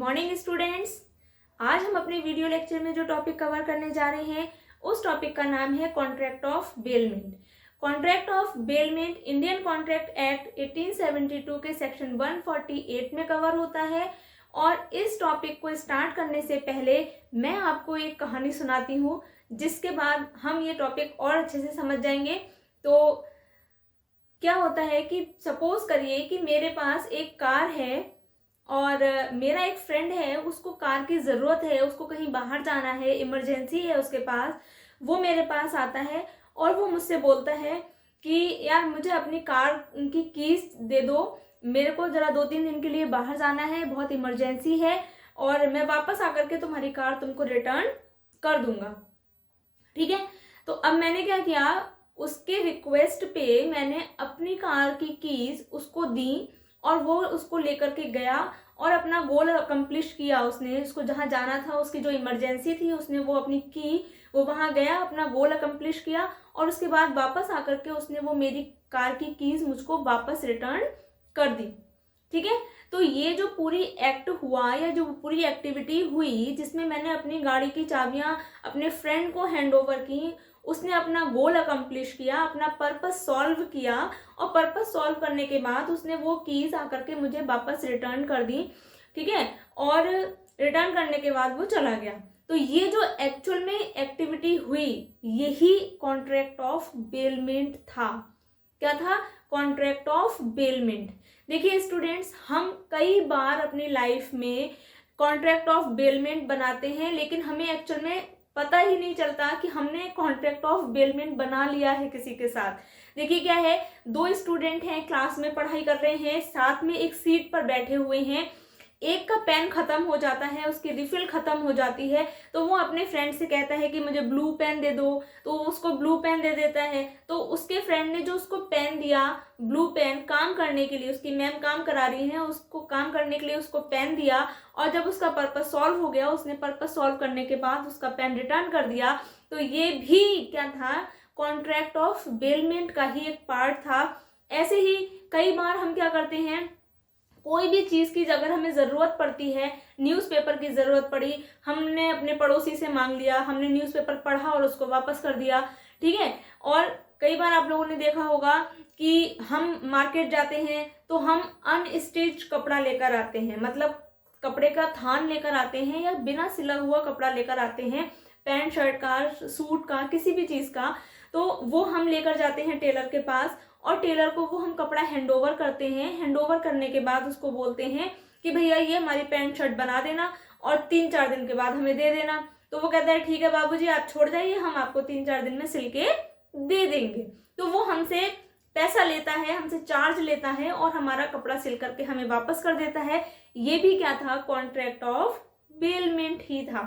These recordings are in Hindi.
Morning students. आज हम अपने वीडियो लेक्चर में जो टॉपिक कवर करने जा रहे हैं उस टॉपिक का नाम है contract of bailment. Contract of bailment Indian contract act 1872 के सेक्शन 148 में कवर होता है। और इस टॉपिक को स्टार्ट करने से पहले मैं आपको एक कहानी सुनाती हूँ, जिसके बाद हम ये टॉपिक और अच्छे से समझ जाएंगे। तो क्या होता है कि सपोज करिए कि मेरे पास एक कार है और मेरा एक फ्रेंड है, उसको कार की ज़रूरत है, उसको कहीं बाहर जाना है, इमरजेंसी है उसके पास। वो मेरे पास आता है और वो मुझसे बोलता है कि यार मुझे अपनी कार की कीज दे दो, मेरे को ज़रा 2-3 दिन के लिए बाहर जाना है, बहुत इमरजेंसी है और मैं वापस आकर के तुम्हारी कार तुमको रिटर्न कर दूंगा। ठीक है, तो अब मैंने क्या किया, उसके रिक्वेस्ट पे मैंने अपनी कार की कीज उसको दी और वो उसको लेकर के गया और अपना गोल अकम्प्लिश किया। उसने उसको जहाँ जाना था, उसकी जो इमरजेंसी थी, उसने वो अपनी की, वो वहाँ गया, अपना गोल अकम्प्लिश किया और उसके बाद वापस आकर के उसने वो मेरी कार की कीज मुझको वापस रिटर्न कर दी। ठीक है, तो ये जो पूरी एक्ट हुआ या जो पूरी एक्टिविटी हुई जिसमें मैंने अपनी गाड़ी की चाबियां अपने फ्रेंड को हैंड ओवर की, उसने अपना गोल अकम्प्लिश किया, अपना पर्पस सॉल्व किया और पर्पस सॉल्व करने के बाद उसने वो कीज आकर के मुझे वापस रिटर्न कर दी। ठीक है, और रिटर्न करने के बाद वो चला गया। तो ये जो एक्चुअल में एक्टिविटी हुई यही कॉन्ट्रैक्ट ऑफ बेलमेंट था। क्या था? Contract of bailment. देखिए स्टूडेंट्स, हम कई बार अपनी लाइफ में कॉन्ट्रैक्ट ऑफ बेलमेंट बनाते हैं, लेकिन हमें एक्चुअल में पता ही नहीं चलता कि हमने कॉन्ट्रैक्ट ऑफ बेलमेंट बना लिया है किसी के साथ। देखिए क्या है, 2 स्टूडेंट हैं, क्लास में पढ़ाई कर रहे हैं, साथ में एक सीट पर बैठे हुए हैं। एक का पेन खत्म हो जाता है, उसकी रिफिल खत्म हो जाती है, तो वो अपने फ्रेंड से कहता है कि मुझे ब्लू पेन दे दो, तो उसको ब्लू पेन दे देता है। तो उसके फ्रेंड ने जो उसको पेन दिया, ब्लू पेन, काम करने के लिए, उसकी मैम काम करा रही है, उसको काम करने के लिए उसको पेन दिया और जब उसका पर्पस सॉल्व हो गया, उसने पर्पस सॉल्व करने के बाद उसका पेन रिटर्न कर दिया। तो ये भी क्या था? कॉन्ट्रैक्ट ऑफ बेलमेंट का ही एक पार्ट था। ऐसे ही कई बार हम क्या करते हैं, कोई भी चीज़ की अगर हमें ज़रूरत पड़ती है, न्यूज़पेपर की ज़रूरत पड़ी, हमने अपने पड़ोसी से मांग लिया, हमने न्यूज़पेपर पढ़ा और उसको वापस कर दिया। ठीक है, और कई बार आप लोगों ने देखा होगा कि हम मार्केट जाते हैं तो हम अनस्टिच कपड़ा लेकर आते हैं, मतलब कपड़े का थान लेकर आते हैं या बिना सिला हुआ कपड़ा लेकर आते हैं, पैंट शर्ट का, सूट का, किसी भी चीज़ का। तो वो हम लेकर जाते हैं टेलर के पास और टेलर को वो हम कपड़ा हैंड ओवर करते हैं। हैंड ओवर करने के बाद उसको बोलते हैं कि भैया ये हमारी पैंट शर्ट बना देना और 3-4 दिन के बाद हमें दे देना। तो वो कहता है ठीक है बाबूजी, आप छोड़ जाइए, हम आपको 3-4 दिन में सिल के दे देंगे। तो वो हमसे पैसा लेता है, हमसे चार्ज लेता है और हमारा कपड़ा सिल करके हमें वापस कर देता है। ये भी क्या था? कॉन्ट्रैक्ट ऑफ बेलमेंट ही था।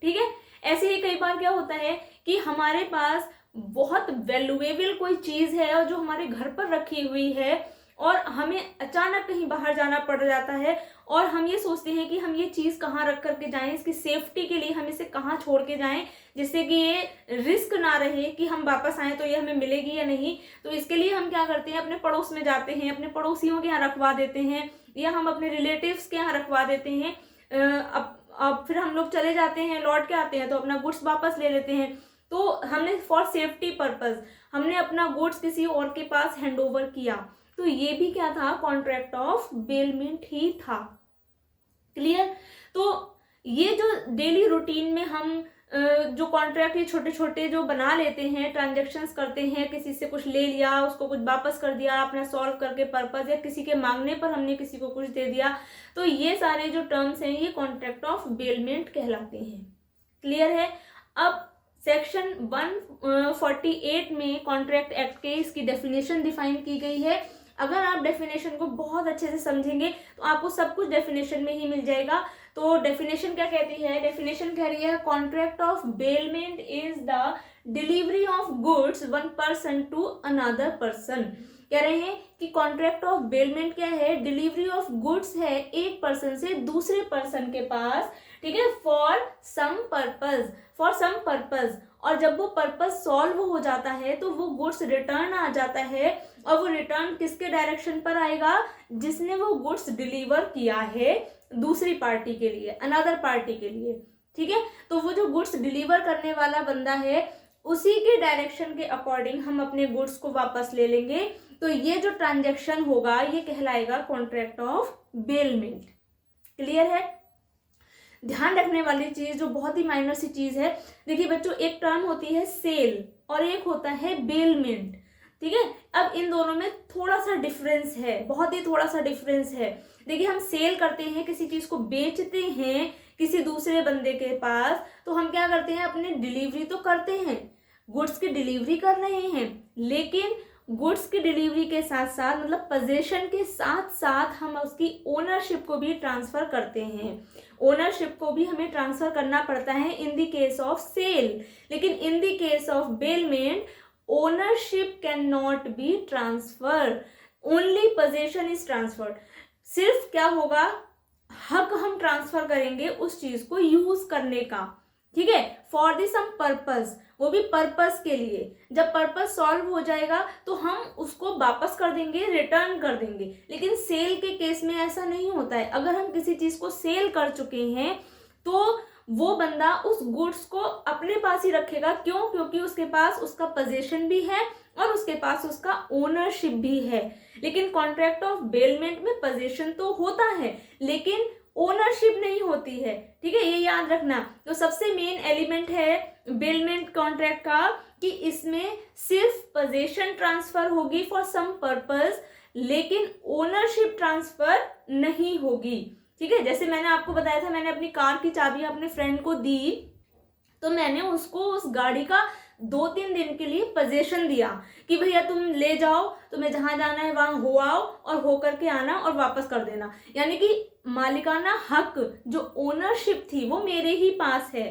ठीक है, ऐसे ही कई बार क्या होता है कि हमारे पास बहुत वैल्यूएबल कोई चीज़ है और जो हमारे घर पर रखी हुई है और हमें अचानक कहीं बाहर जाना पड़ जाता है और हम ये सोचते हैं कि हम ये चीज़ कहाँ रख करके जाएं, इसकी सेफ्टी के लिए हम इसे कहाँ छोड़ के जाएं जिससे कि ये रिस्क ना रहे कि हम वापस आएँ तो ये हमें मिलेगी या नहीं। तो इसके लिए हम क्या करते हैं, अपने पड़ोस में जाते हैं, अपने पड़ोसियों के यहाँ रखवा देते हैं या हम अपने रिलेटिव्स के यहाँ रखवा देते हैं। अब फिर हम लोग चले जाते हैं, लौट के आते हैं तो अपना गुड्स वापस ले लेते हैं। तो हमने फॉर सेफ्टी पर्पस हमने अपना गुड्स किसी और के पास हैंड ओवर किया। तो ये भी क्या था? कॉन्ट्रैक्ट ऑफ बेलमेंट ही था। क्लियर? तो ये जो डेली रूटीन में हम जो कॉन्ट्रैक्ट ये छोटे छोटे जो बना लेते हैं, ट्रांजेक्शन्स करते हैं, किसी से कुछ ले लिया, उसको कुछ वापस कर दिया अपना सॉल्व करके पर्पस, या किसी के मांगने पर हमने किसी को कुछ दे दिया, तो ये सारे जो टर्म्स हैं ये कॉन्ट्रैक्ट ऑफ बेलमेंट कहलाते हैं। क्लियर है? अब सेक्शन 148 में कॉन्ट्रैक्ट एक्ट के इसकी डेफिनेशन डिफाइन की गई है। अगर आप डेफिनेशन को बहुत अच्छे से समझेंगे तो आपको सब कुछ डेफिनेशन में ही मिल जाएगा। तो डेफिनेशन क्या कहती है? डेफिनेशन कह रही है contract of bailment is the delivery of goods one person to another person. कह रहे हैं कि कॉन्ट्रैक्ट ऑफ बेलमेंट क्या है? डिलीवरी ऑफ गुड्स है एक पर्सन से दूसरे पर्सन के पास। ठीक है, फॉर सम पर्पस और जब वो पर्पस सॉल्व हो जाता है तो वो गुड्स रिटर्न आ जाता है, और वो रिटर्न किसके डायरेक्शन पर आएगा, जिसने वो गुड्स डिलीवर किया है दूसरी पार्टी के लिए, अनदर पार्टी के लिए, ठीक है। तो वो जो गुड्स डिलीवर करने वाला बंदा है उसी के डायरेक्शन के अकॉर्डिंग हम अपने गुड्स को वापस ले लेंगे। तो ये जो ट्रांजैक्शन होगा ये कहलाएगा कॉन्ट्रैक्ट ऑफ बेलमेंट। क्लियर है। ध्यान रखने वाली चीज जो बहुत ही माइनर सी चीज है, देखिए बच्चों, एक टर्म होती है सेल और एक होता है बेलमेंट, ठीक है। अब इन दोनों में थोड़ा सा डिफरेंस है, बहुत ही थोड़ा सा डिफरेंस है। देखिए हम सेल करते हैं, किसी चीज को बेचते हैं किसी दूसरे बंदे के पास, तो हम क्या करते हैं, अपनी डिलीवरी तो करते हैं, गुड्स की डिलीवरी कर रहे हैं, लेकिन गुड्स की डिलीवरी के साथ साथ मतलब पोजेशन के साथ साथ हम उसकी ओनरशिप को भी ट्रांसफर करते हैं। ओनरशिप को भी हमें ट्रांसफर करना पड़ता है in the case of sale, लेकिन in the case of bailment ownership can not be transfer, only possession is transferred. सिर्फ क्या होगा, हक हम ट्रांसफर करेंगे उस चीज को यूज करने का, ठीक है, फॉर द सम पर्पस, वो भी पर्पस के लिए। जब पर्पस सॉल्व हो जाएगा तो हम उसको वापस कर देंगे, रिटर्न कर देंगे। लेकिन सेल के केस में ऐसा नहीं होता है। अगर हम किसी चीज को सेल कर चुके हैं तो वो बंदा उस गुड्स को अपने पास ही रखेगा। क्यों? क्योंकि उसके पास उसका पोजीशन भी है और उसके पास उसका ओनरशिप भी है। लेकिन कॉन्ट्रैक्ट ऑफ बेलमेंट में पोजीशन तो होता है लेकिन ओनरशिप नहीं होती है, ठीक है, ये याद रखना। तो सबसे मेन एलिमेंट है बेलमेंट कॉन्ट्रैक्ट का कि इसमें सिर्फ पोजीशन ट्रांसफर होगी फॉर सम पर्पस, लेकिन ओनरशिप ट्रांसफर नहीं होगी, ठीक है। जैसे मैंने आपको बताया था, मैंने अपनी कार की चाबी अपने फ्रेंड को दी, तो मैंने उसको उस गाड़ी का 2-3 दिन के लिए पोजीशन दिया कि भैया तुम ले जाओ, तुम्हें जहां जाना है वहां हो आओ और हो करके आना और वापस कर देना। यानी कि मालिकाना हक, जो ओनरशिप थी वो मेरे ही पास है,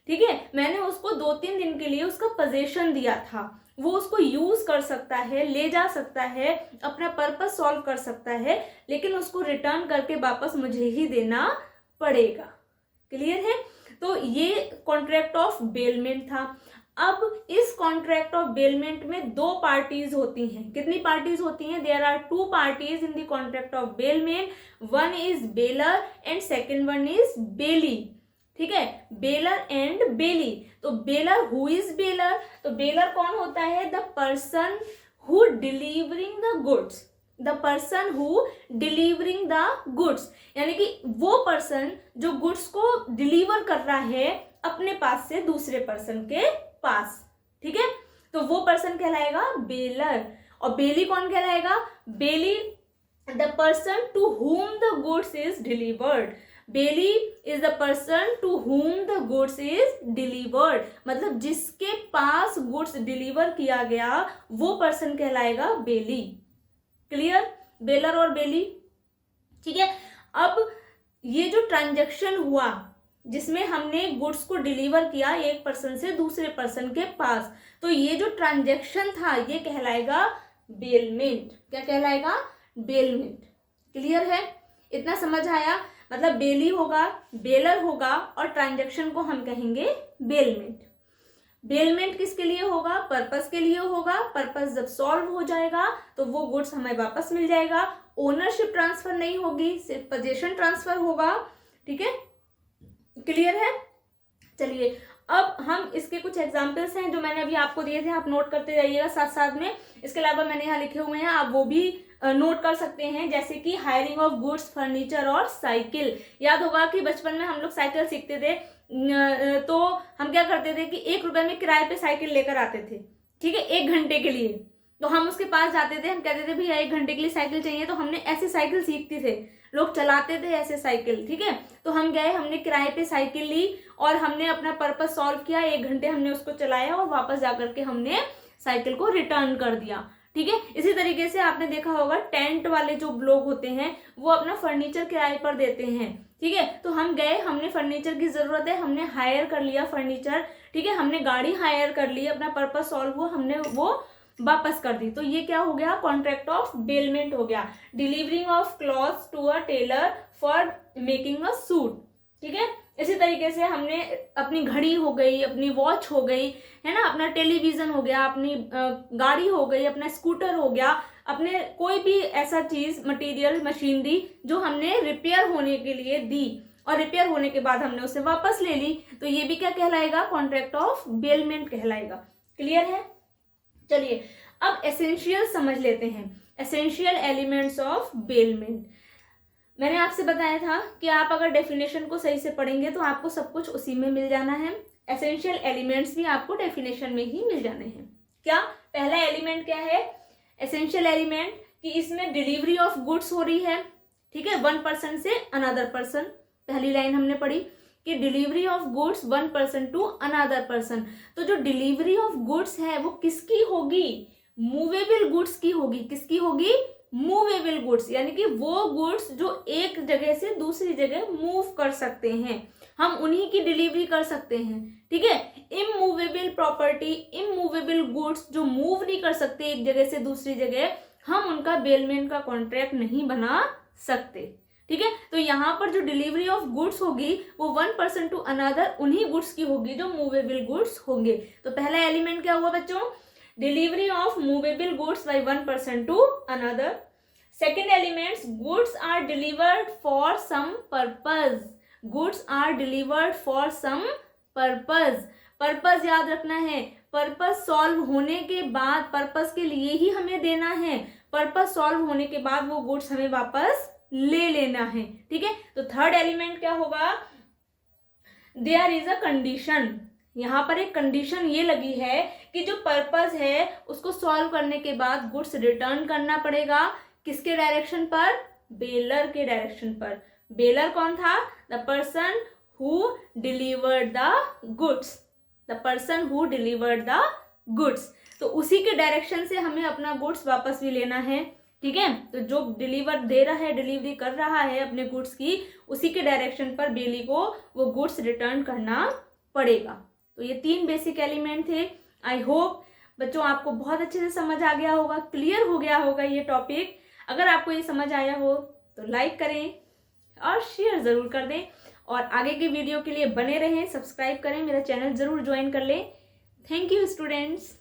ठीक है। मैंने उसको 2-3 दिन के लिए उसका पोजीशन दिया था, वो उसको यूज कर सकता है, ले जा सकता है, अपना पर्पस सॉल्व कर सकता है, लेकिन उसको रिटर्न करके वापस मुझे ही देना पड़ेगा। क्लियर है। तो ये कॉन्ट्रैक्ट ऑफ बेलमेंट था। अब इस कॉन्ट्रैक्ट ऑफ बेलमेंट में 2 पार्टीज होती हैं। कितनी पार्टीज होती हैं? There are 2 parties in the contract of bailment, one is bailor and second one is bailee, ठीक है, बेलर एंड बेली। तो बेलर, हु इज बेलर? तो बेलर कौन होता है? The person who delivering the goods, the person who delivering the goods, यानी कि वो पर्सन जो गुड्स को डिलीवर कर रहा है अपने पास से दूसरे पर्सन के पास, ठीक है। तो वो पर्सन कहलाएगा बेलर। और बेली कौन कहलाएगा? Bailee the person to whom the goods is delivered. Bailee is the person to whom the goods is delivered, मतलब जिसके पास गुड्स डिलीवर किया गया वो पर्सन कहलाएगा बेली। क्लियर, बेलर और बेली, ठीक है। अब ये जो ट्रांजैक्शन हुआ जिसमें हमने गुड्स को डिलीवर किया एक पर्सन से दूसरे पर्सन के पास, तो ये जो ट्रांजैक्शन था ये कहलाएगा बेलमेंट। क्या कहलाएगा? बेलमेंट। क्लियर है, इतना समझ आया? मतलब बेली होगा, बेलर होगा और ट्रांजैक्शन को हम कहेंगे बेलमेंट। बेलमेंट किसके लिए होगा? पर्पस के लिए होगा। पर्पस जब सॉल्व हो जाएगा तो वो गुड्स हमें वापस मिल जाएगा, ओनरशिप ट्रांसफर नहीं होगी, सिर्फ पोजीशन ट्रांसफर होगा, ठीक है। क्लियर है। चलिए अब हम इसके कुछ एग्जांपल्स हैं जो मैंने अभी आपको दिए थे, आप नोट करते जाइएगा साथ साथ में। इसके अलावा मैंने यहाँ लिखे हुए हैं, आप वो भी नोट कर सकते हैं, जैसे कि हायरिंग ऑफ गुड्स, फर्नीचर और साइकिल। याद होगा कि बचपन में हम लोग साइकिल सीखते थे तो हम क्या करते थे कि 1 रुपए में किराए पे साइकिल लेकर आते थे, ठीक है, 1 घंटे के लिए। तो हम उसके पास जाते थे, हम कहते थे भैया 1 घंटे के लिए साइकिल चाहिए, तो हमने ऐसे साइकिल सीखते थे, लोग चलाते थे ऐसे साइकिल, ठीक है। तो हम गए, हमने किराए पे साइकिल ली और हमने अपना पर्पस सॉल्व किया, 1 घंटे हमने उसको चलाया और वापस जाकर के हमने साइकिल को रिटर्न कर दिया, ठीक है। इसी तरीके से आपने देखा होगा टेंट वाले जो लोग होते हैं वो अपना फर्नीचर किराए पर देते हैं, ठीक है। तो हम गए, हमने फर्नीचर की जरूरत है, हमने हायर कर लिया फर्नीचर, ठीक है, हमने गाड़ी हायर कर ली, अपना पर्पस सॉल्व हुआ, हमने वो वापस कर दी। तो ये क्या हो गया? कॉन्ट्रैक्ट ऑफ बेलमेंट हो गया। Delivering of clothes to a tailor for making a suit, ठीक है, इसी तरीके से हमने अपनी घड़ी हो गई, अपनी वॉच हो गई, है ना, अपना टेलीविज़न हो गया, अपनी गाड़ी हो गई, अपना स्कूटर हो गया, अपने कोई भी ऐसा चीज़, मटेरियल, मशीनरी जो हमने रिपेयर होने के लिए दी और रिपेयर होने के बाद हमने उसे वापस ले ली, तो ये भी क्या कहलाएगा? कॉन्ट्रैक्ट ऑफ बेलमेंट कहलाएगा। क्लियर है? चलिए अब एसेंशियल समझ लेते हैं, एसेंशियल एलिमेंट्स ऑफ बेलमेंट। मैंने आपसे बताया था कि आप अगर डेफिनेशन को सही से पढ़ेंगे तो आपको सब कुछ उसी में मिल जाना है। एसेंशियल एलिमेंट्स भी आपको डेफिनेशन में ही मिल जाने हैं। क्या पहला एलिमेंट क्या है? एसेंशियल एलिमेंट कि इसमें डिलीवरी ऑफ गुड्स हो रही है, ठीक है, वन पर्सन से अनदर पर्सन। पहली लाइन हमने पढ़ी कि delivery of goods one person to another person. तो जो डिलीवरी ऑफ गुड्स है वो किसकी होगी? मूवेबल गुड्स की होगी। किसकी होगी? मूवेबल गुड्स, यानी कि वो गुड्स जो एक जगह से दूसरी जगह मूव कर सकते हैं, हम उन्हीं की डिलीवरी कर सकते हैं, ठीक है। इमूवेबल प्रॉपर्टी, इमूवेबल गुड्स जो मूव नहीं कर सकते एक जगह से दूसरी जगह, हम उनका बेलमेंट का कॉन्ट्रैक्ट नहीं बना सकते, ठीक है। तो यहाँ पर जो डिलीवरी ऑफ गुड्स होगी वो वन पर्सन टू अनदर उन्हीं गुड्स की होगी जो मूवेबल गुड्स होंगे। तो पहला एलिमेंट क्या हुआ बच्चों? Delivery of movable goods by one person to another. Second elements, goods are delivered for some purpose. Goods are delivered for some purpose. Purpose याद रखना है, पर्पज सॉल्व होने के बाद, पर्पज के लिए ही हमें देना है, पर्पज सॉल्व होने के बाद वो गुड्स हमें वापस ले लेना है, ठीक है। तो थर्ड एलिमेंट क्या होगा? There is a condition. यहाँ पर एक कंडीशन ये लगी है कि जो पर्पज है उसको सॉल्व करने के बाद गुड्स रिटर्न करना पड़ेगा। किसके डायरेक्शन पर? बेलर के डायरेक्शन पर। बेलर कौन था? The person who delivered the goods, the person who delivered the goods. तो उसी के डायरेक्शन से हमें अपना गुड्स वापस भी लेना है, ठीक है। तो जो डिलीवर दे रहा है, डिलीवरी कर रहा है अपने गुड्स की, उसी के डायरेक्शन पर बेली को वो गुड्स रिटर्न करना पड़ेगा। तो ये तीन बेसिक एलिमेंट थे। आई होप बच्चों आपको बहुत अच्छे से समझ आ गया होगा, क्लियर हो गया होगा ये टॉपिक। अगर आपको ये समझ आया हो तो लाइक करें और शेयर ज़रूर कर दें, और आगे के वीडियो के लिए बने रहें, सब्सक्राइब करें, मेरा चैनल ज़रूर ज्वाइन कर लें। Thank you students.